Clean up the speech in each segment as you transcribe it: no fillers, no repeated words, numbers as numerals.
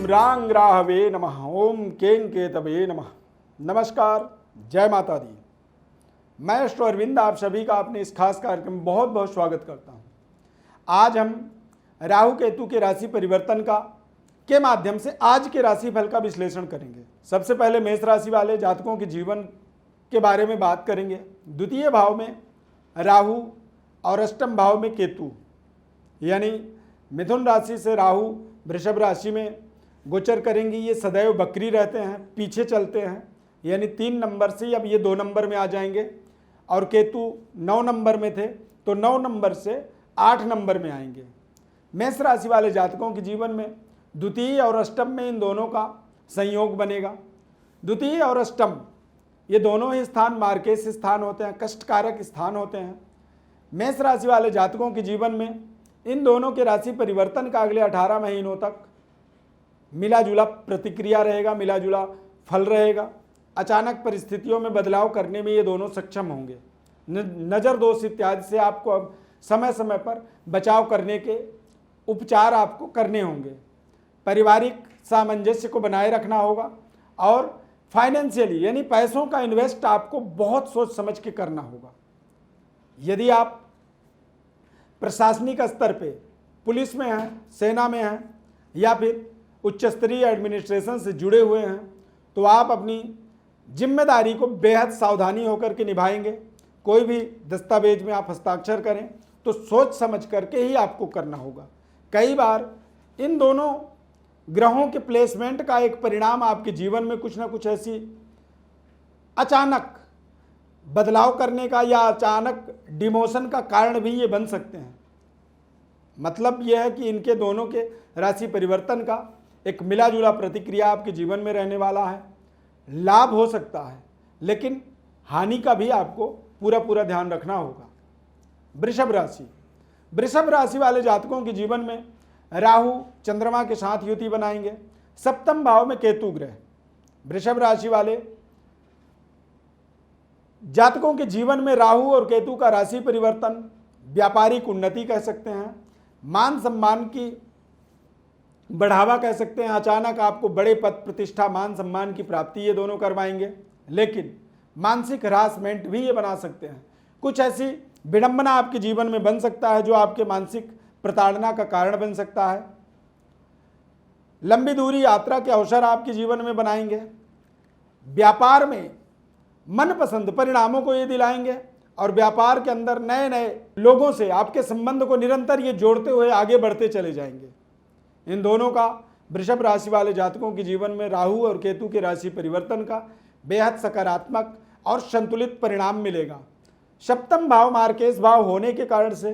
रांग्राहवे नमः। ओम केन केतवे नमः। नमस्कार, जय माता दी। मैं अष्ट अरविंद आप सभी का अपने इस खास कार्यक्रम में बहुत बहुत स्वागत करता हूं। आज हम राहु केतु के राशि परिवर्तन के माध्यम से आज के राशि फल का विश्लेषण करेंगे। सबसे पहले मेष राशि वाले जातकों के जीवन के बारे में बात करेंगे। द्वितीय भाव में राहु और अष्टम भाव में केतु, यानी मिथुन राशि से राहु वृषभ राशि में गोचर करेंगे। ये सदैव बकरी रहते हैं, पीछे चलते हैं, यानी 3 नंबर से अब ये 2 नंबर में आ जाएंगे। और केतु 9 नंबर में थे तो 9 नंबर से 8 नंबर में आएंगे। मेष राशि वाले जातकों के जीवन में द्वितीय और अष्टम में इन दोनों का संयोग बनेगा। द्वितीय और अष्टम ये दोनों ही स्थान मार्केश स्थान होते हैं, कष्टकारक स्थान होते हैं। मेष राशि वाले जातकों के जीवन में इन दोनों के राशि परिवर्तन का अगले 18 महीनों तक मिला जुला प्रतिक्रिया रहेगा, मिला जुला फल रहेगा। अचानक परिस्थितियों में बदलाव करने में ये दोनों सक्षम होंगे। नज़र दोष इत्यादि से आपको अब समय समय पर बचाव करने के उपचार आपको करने होंगे। पारिवारिक सामंजस्य को बनाए रखना होगा और फाइनेंशियली यानी पैसों का इन्वेस्ट आपको बहुत सोच समझ के करना होगा। यदि आप प्रशासनिक स्तर पे पुलिस में हैं, सेना में हैं या फिर उच्च स्तरीय एडमिनिस्ट्रेशन से जुड़े हुए हैं तो आप अपनी जिम्मेदारी को बेहद सावधानी होकर के निभाएंगे। कोई भी दस्तावेज में आप हस्ताक्षर करें तो सोच समझ करके ही आपको करना होगा। कई बार इन दोनों ग्रहों के प्लेसमेंट का एक परिणाम आपके जीवन में कुछ ना कुछ ऐसी अचानक बदलाव करने का या अचानक डिमोशन का कारण भी ये बन सकते हैं। मतलब यह है कि इनके दोनों के राशि परिवर्तन का एक मिला जुला प्रतिक्रिया आपके जीवन में रहने वाला है। लाभ हो सकता है लेकिन हानि का भी आपको पूरा ध्यान रखना होगा। वृषभ राशि वाले जातकों के जीवन में राहु चंद्रमा के साथ युति बनाएंगे। सप्तम भाव में केतु ग्रह। वृषभ राशि वाले जातकों के जीवन में राहु और केतु का राशि परिवर्तन व्यापारिक उन्नति कह सकते हैं, मान सम्मान की बढ़ावा कह सकते हैं। अचानक आपको बड़े पद प्रतिष्ठा मान सम्मान की प्राप्ति ये दोनों करवाएंगे, लेकिन मानसिक हरासमेंट भी ये बना सकते हैं। कुछ ऐसी विडंबना आपके जीवन में बन सकता है जो आपके मानसिक प्रताड़ना का कारण बन सकता है। लंबी दूरी यात्रा के अवसर आपके जीवन में बनाएंगे। व्यापार में मनपसंद परिणामों को ये दिलाएंगे और व्यापार के अंदर नए नए लोगों से आपके संबंध को निरंतर ये जोड़ते हुए आगे बढ़ते चले जाएंगे। इन दोनों का वृषभ राशि वाले जातकों के जीवन में राहु और केतु के राशि परिवर्तन का बेहद सकारात्मक और संतुलित परिणाम मिलेगा। सप्तम भाव मार्केश भाव होने के कारण से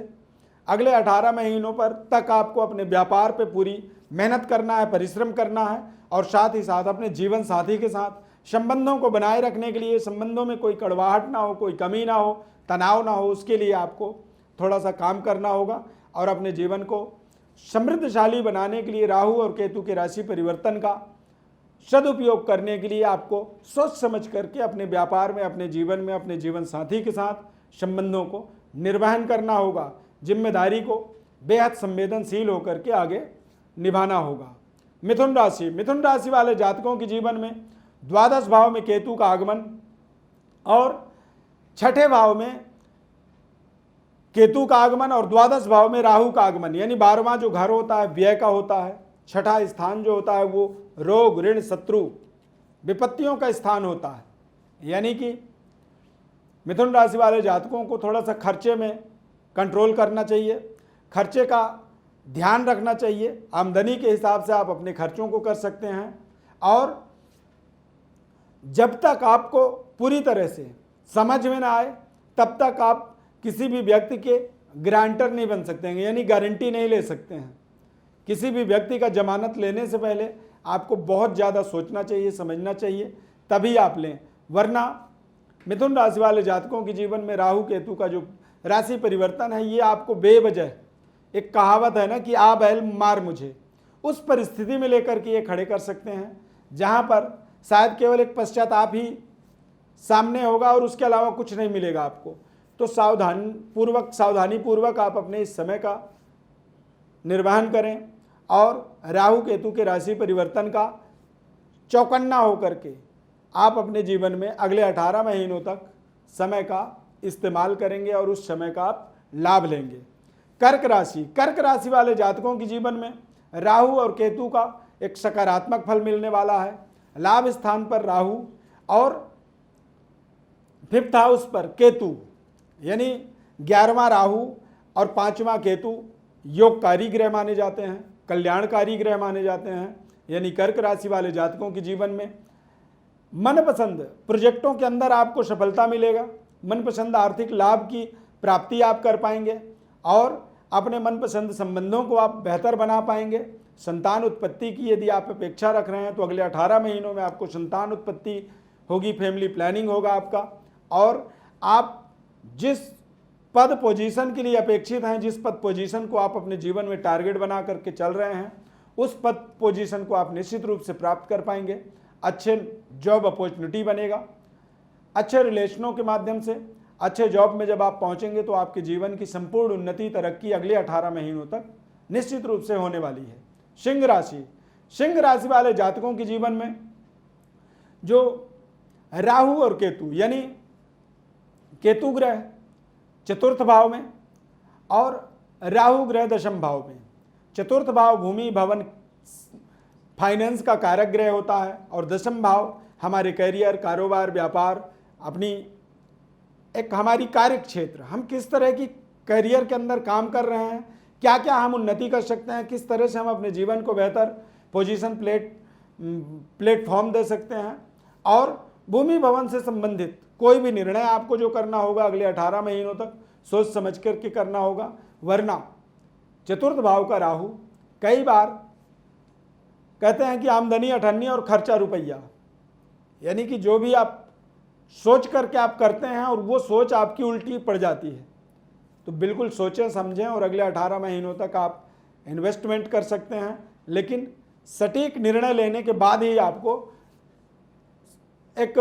अगले 18 महीनों पर तक आपको अपने व्यापार पे पूरी मेहनत करना है, परिश्रम करना है और साथ ही साथ अपने जीवन साथी के साथ संबंधों को बनाए रखने के लिए, संबंधों में कोई कड़वाहट ना हो, कोई कमी ना हो, तनाव ना हो, उसके लिए आपको थोड़ा सा काम करना होगा। और अपने जीवन को समृद्धशाली बनाने के लिए राहु और केतु के राशि परिवर्तन का सदुपयोग करने के लिए आपको सोच समझ करके अपने व्यापार में, अपने जीवन में, अपने जीवन साथी के साथ संबंधों को निर्वहन करना होगा। जिम्मेदारी को बेहद संवेदनशील होकर के आगे निभाना होगा। मिथुन राशि वाले जातकों के जीवन में द्वादश भाव में केतु का आगमन और छठे भाव में केतु का आगमन और द्वादश भाव में राहु का आगमन, यानी 12वां जो घर होता है व्यय का होता है। छठा स्थान जो होता है वो रोग, ऋण, शत्रु, विपत्तियों का स्थान होता है। यानी कि मिथुन राशि वाले जातकों को थोड़ा सा खर्चे में कंट्रोल करना चाहिए, खर्चे का ध्यान रखना चाहिए। आमदनी के हिसाब से आप अपने खर्चों को कर सकते हैं और जब तक आपको पूरी तरह से समझ में ना आए तब तक आप किसी भी व्यक्ति के गारंटर नहीं बन सकते हैं, यानी गारंटी नहीं ले सकते हैं। किसी भी व्यक्ति का जमानत लेने से पहले आपको बहुत ज़्यादा सोचना चाहिए, समझना चाहिए, तभी आप लें। वरना मिथुन राशि वाले जातकों के जीवन में राहु केतु का जो राशि परिवर्तन है ये आपको बेवजह, एक कहावत है ना कि आ बैल मार मुझे, उस परिस्थिति में लेकर के ये खड़े कर सकते हैं जहाँ पर शायद केवल एक पश्चाताप ही सामने होगा और उसके अलावा कुछ नहीं मिलेगा आपको। तो सावधानी पूर्वक आप अपने इस समय का निर्वहन करें और राहु केतु के राशि परिवर्तन का चौकन्ना होकर के आप अपने जीवन में अगले 18 महीनों तक समय का इस्तेमाल करेंगे और उस समय का आप लाभ लेंगे। कर्क राशि वाले जातकों के जीवन में राहु और केतु का एक सकारात्मक फल मिलने वाला है। लाभ स्थान पर राहु और 5th हाउस पर केतु, यानी 11वां राहु और 5वां केतु योगकारी ग्रह माने जाते हैं, कल्याणकारी ग्रह माने जाते हैं। यानी कर्क राशि वाले जातकों के जीवन में मनपसंद प्रोजेक्टों के अंदर आपको सफलता मिलेगा, मनपसंद आर्थिक लाभ की प्राप्ति आप कर पाएंगे और अपने मनपसंद संबंधों को आप बेहतर बना पाएंगे। संतान उत्पत्ति की यदि आप अपेक्षा रख रहे हैं तो अगले 18 महीनों में आपको संतान उत्पत्ति होगी, फैमिली प्लानिंग होगा आपका, और आप जिस पद पोजीशन के लिए अपेक्षित हैं, जिस पद पोजीशन को आप अपने जीवन में टारगेट बना करके चल रहे हैं, उस पद पोजीशन को आप निश्चित रूप से प्राप्त कर पाएंगे। अच्छे जॉब अपॉर्चुनिटी बनेगा, अच्छे रिलेशनों के माध्यम से अच्छे जॉब में जब आप पहुंचेंगे तो आपके जीवन की संपूर्ण उन्नति तरक्की अगले 18 महीनों तक निश्चित रूप से होने वाली है। सिंह राशि वाले जातकों के जीवन में जो राहु और केतु, यानी केतु ग्रह 4th भाव में और राहु ग्रह 10th भाव में। 4th भाव भूमि भवन फाइनेंस का कारक ग्रह होता है और 10th भाव हमारे करियर, कारोबार, व्यापार, अपनी एक हमारी कार्य क्षेत्र, हम किस तरह की करियर के अंदर काम कर रहे हैं, क्या क्या हम उन्नति कर सकते हैं, किस तरह से हम अपने जीवन को बेहतर पोजीशन प्लेटफॉर्म दे सकते हैं। और भूमि भवन से संबंधित कोई भी निर्णय आपको जो करना होगा अगले 18 महीनों तक सोच समझ करके करना होगा, वरना 4th भाव का राहु कई बार कहते हैं कि आमदनी 98 और खर्चा रुपया, यानी कि जो भी आप सोच करके आप करते हैं और वो सोच आपकी उल्टी पड़ जाती है। तो बिल्कुल सोचें समझें और अगले 18 महीनों तक आप इन्वेस्टमेंट कर सकते हैं, लेकिन सटीक निर्णय लेने के बाद ही आपको एक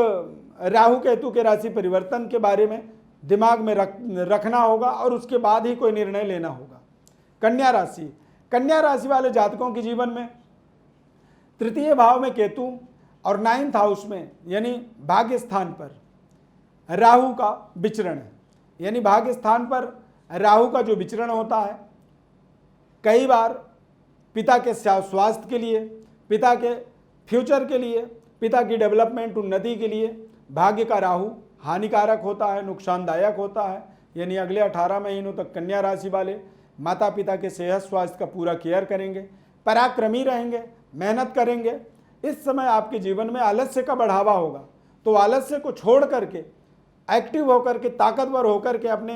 राहु केतु के राशि परिवर्तन के बारे में दिमाग में रखना होगा और उसके बाद ही कोई निर्णय लेना होगा। कन्या राशि वाले जातकों के जीवन में 3य भाव में केतु और 9th हाउस में यानी भाग्य स्थान पर राहु का विचरण है। यानी भाग्य स्थान पर राहु का जो विचरण होता है, कई बार पिता के स्वास्थ्य के लिए, पिता के फ्यूचर के लिए, पिता की डेवलपमेंट उन्नति के लिए भाग्य का राहु हानिकारक होता है, नुकसानदायक होता है। यानी अगले 18 महीनों तक कन्या राशि वाले माता पिता के सेहत स्वास्थ्य का पूरा केयर करेंगे, पराक्रमी रहेंगे, मेहनत करेंगे। इस समय आपके जीवन में आलस्य का बढ़ावा होगा, तो आलस्य को छोड़ करके एक्टिव होकर के, ताकतवर होकर के अपने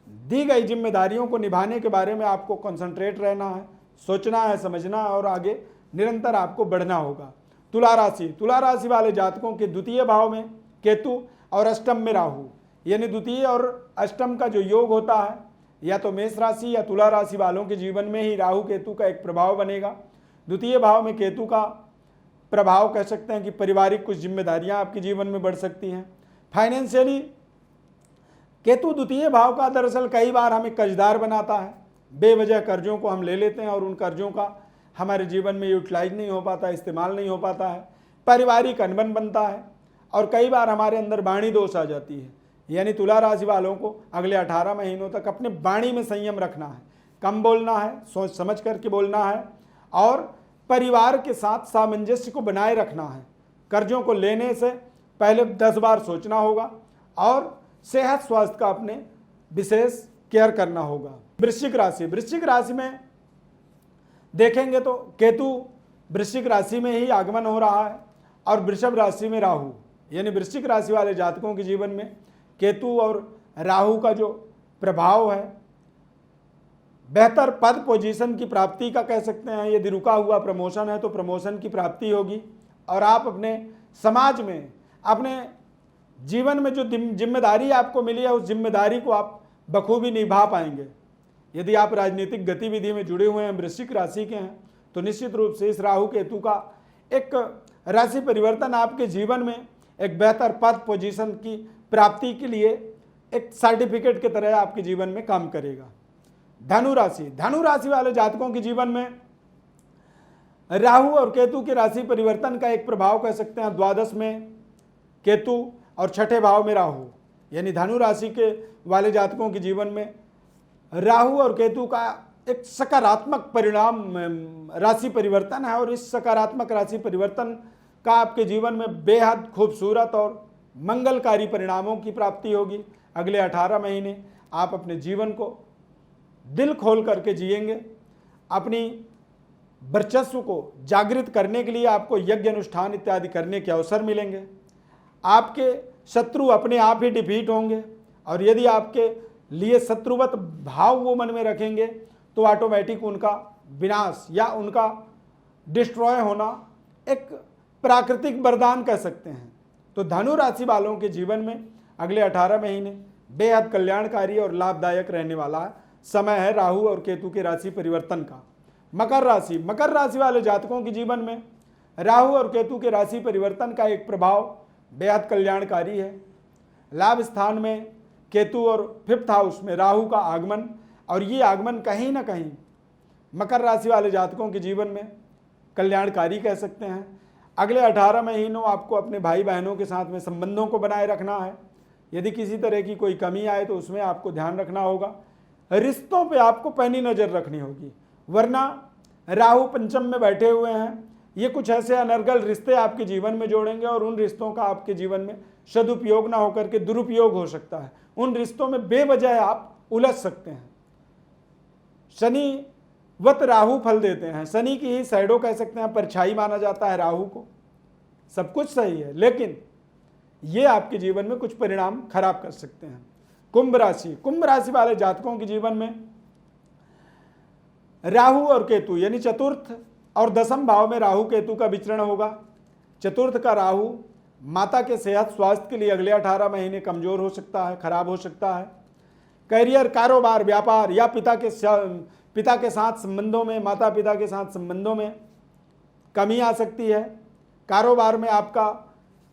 दी गई जिम्मेदारियों को निभाने के बारे में आपको कंसंट्रेट रहना है, सोचना है, समझना है और आगे निरंतर आपको बढ़ना होगा। तुला राशि वाले जातकों के 2य भाव में केतु और 8th में राहु, यानी 2य और 8th का जो योग होता है, या तो मेष राशि या तुला राशि वालों के जीवन में ही राहु केतु का एक प्रभाव बनेगा। 2य भाव में केतु का प्रभाव कह सकते हैं कि पारिवारिक कुछ जिम्मेदारियां आपके जीवन में बढ़ सकती हैं। फाइनेंशियली केतु 2य भाव का दरअसल कई बार हमें कर्जदार बनाता है, बेवजह कर्जों को हम ले लेते हैं और उन कर्जों का हमारे जीवन में यूटिलाइज नहीं हो पाता, इस्तेमाल नहीं हो पाता है, पारिवारिक अनबन बनता है और कई बार हमारे अंदर वाणी दोष आ जाती है। यानी तुला राशि वालों को अगले 18 महीनों तक अपने वाणी में संयम रखना है, कम बोलना है, सोच समझ करके बोलना है और परिवार के साथ सामंजस्य को बनाए रखना है। कर्जों को लेने से पहले 10 बार सोचना होगा और सेहत स्वास्थ्य का अपने विशेष केयर करना होगा। वृश्चिक राशि में देखेंगे तो केतु वृश्चिक राशि में ही आगमन हो रहा है और वृषभ राशि में राहु, यानी वृश्चिक राशि वाले जातकों के जीवन में केतु और राहु का जो प्रभाव है, बेहतर पद पोजीशन की प्राप्ति का कह सकते हैं। यदि रुका हुआ प्रमोशन है तो प्रमोशन की प्राप्ति होगी और आप अपने समाज में, अपने जीवन में जो जिम्मेदारी आपको मिली है, उस जिम्मेदारी को आप बखूबी निभा पाएंगे। यदि आप राजनीतिक गतिविधि में जुड़े हुए हैं, वृश्चिक राशि के हैं, तो निश्चित रूप से इस राहु केतु का एक राशि परिवर्तन आपके जीवन में एक बेहतर पद पोजीशन की प्राप्ति के लिए एक सर्टिफिकेट की तरह आपके जीवन में काम करेगा। धनु राशि वाले जातकों के जीवन में राहु और केतु के राशि परिवर्तन का एक प्रभाव कह सकते हैं। द्वादश में केतु और छठे भाव में राहु, यानी धनु राशि के वाले जातकों के जीवन में राहु और केतु का एक सकारात्मक परिणाम राशि परिवर्तन है। और इस सकारात्मक राशि परिवर्तन का आपके जीवन में बेहद खूबसूरत और मंगलकारी परिणामों की प्राप्ति होगी। अगले 18 महीने आप अपने जीवन को दिल खोल करके जिएंगे। अपनी वर्चस्व को जागृत करने के लिए आपको यज्ञ अनुष्ठान इत्यादि करने के अवसर मिलेंगे। आपके शत्रु अपने आप ही डिफीट होंगे, और यदि आपके लिए शत्रुवत भाव वो मन में रखेंगे तो ऑटोमेटिक उनका विनाश या उनका डिस्ट्रॉय होना एक प्राकृतिक वरदान कह सकते हैं। तो धनु राशि वालों के जीवन में अगले 18 महीने बेहद कल्याणकारी और लाभदायक रहने वाला समय है राहु और केतु के राशि परिवर्तन का। मकर राशि वाले जातकों के जीवन में राहु और केतु के राशि परिवर्तन का एक प्रभाव बेहद कल्याणकारी है। लाभ स्थान में केतु और 5th हाउस में राहु का आगमन, और ये आगमन कहीं ना कहीं मकर राशि वाले जातकों के जीवन में कल्याणकारी कह सकते हैं। अगले 18 महीनों आपको अपने भाई बहनों के साथ में संबंधों को बनाए रखना है। यदि किसी तरह की कोई कमी आए तो उसमें आपको ध्यान रखना होगा। रिश्तों पे आपको पैनी नज़र रखनी होगी, वरना राहु पंचम में बैठे हुए हैं। ये कुछ ऐसे अनर्गल रिश्ते आपके जीवन में जोड़ेंगे, और उन रिश्तों का आपके जीवन में सदुपयोग ना होकर के दुरुपयोग हो सकता है। उन रिश्तों में बेवजह आप उलझ सकते हैं। शनि वत राहु फल देते हैं। शनि की ही शैडो कह सकते हैं, परछाई माना जाता है राहु को। सब कुछ सही है, लेकिन ये आपके जीवन में कुछ परिणाम खराब कर सकते हैं। कुंभ राशि वाले जातकों के जीवन में राहु और केतु, यानी चतुर्थ और दसम भाव में राहु केतु का विचरण होगा। चतुर्थ का राहु माता के सेहत स्वास्थ्य के लिए अगले 18 महीने कमजोर हो सकता है, खराब हो सकता है। करियर, कारोबार, व्यापार या पिता के साथ संबंधों में, माता पिता के साथ संबंधों में कमी आ सकती है। कारोबार में आपका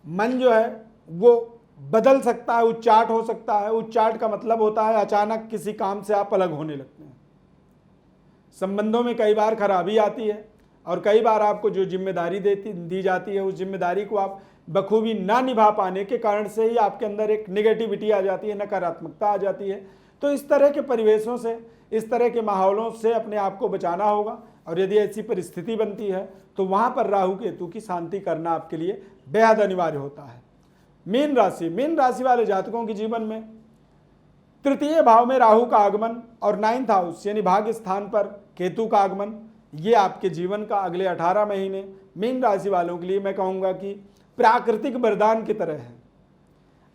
मन जो है वो बदल सकता है, उच्चाट हो सकता है। उच्चाट का मतलब होता है अचानक किसी काम से आप अलग होने लगते हैं। संबंधों में कई बार खराबी आती है, और कई बार आपको जो जिम्मेदारी दी जाती है उस जिम्मेदारी को आप बखूबी ना निभा पाने के कारण से ही आपके अंदर एक नेगेटिविटी आ जाती है, नकारात्मकता आ जाती है। तो इस तरह के परिवेशों से, इस तरह के माहौलों से अपने आप को बचाना होगा। और यदि ऐसी परिस्थिति बनती है तो वहाँ पर राहु केतु की शांति करना आपके लिए बेहद अनिवार्य होता है। मीन राशि वाले जातकों के जीवन में तृतीय भाव में राहु का आगमन और 9th हाउस यानी भाग्य स्थान पर केतु का आगमन, ये आपके जीवन का अगले 18 महीने मीन राशि वालों के लिए मैं कहूँगा कि प्राकृतिक वरदान की तरह है।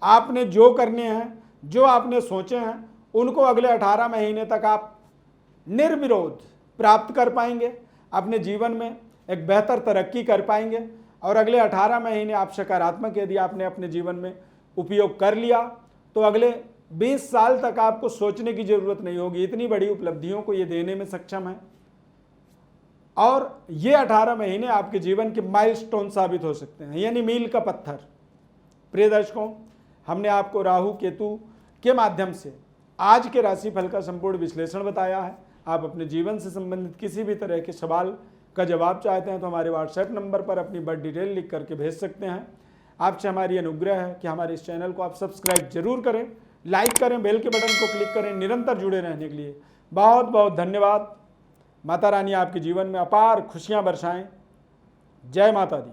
आपने जो करने हैं, जो आपने सोचे हैं, उनको अगले 18 महीने तक आप निर्विरोध प्राप्त कर पाएंगे। अपने जीवन में एक बेहतर तरक्की कर पाएंगे। और अगले 18 महीने आप सकारात्मक यदि आपने अपने जीवन में उपयोग कर लिया तो अगले 20 साल तक आपको सोचने की जरूरत नहीं होगी। इतनी बड़ी उपलब्धियों को ये देने में सक्षम है। और ये 18 महीने आपके जीवन के माइलस्टोन साबित हो सकते हैं, यानी मील का पत्थर। प्रिय दर्शकों, हमने आपको राहु केतु के माध्यम से आज के राशिफल का संपूर्ण विश्लेषण बताया है। आप अपने जीवन से संबंधित किसी भी तरह के सवाल का जवाब चाहते हैं तो हमारे व्हाट्सएप नंबर पर अपनी बर्थ डिटेल लिख करके भेज सकते हैं। आपसे हमारी अनुग्रह है कि हमारे इस चैनल को आप सब्सक्राइब जरूर करें, लाइक करें, बेल के बटन को क्लिक करें। निरंतर जुड़े रहने के लिए बहुत बहुत धन्यवाद। माता रानी आपके जीवन में अपार खुशियां बरसाएं। जय माता दी।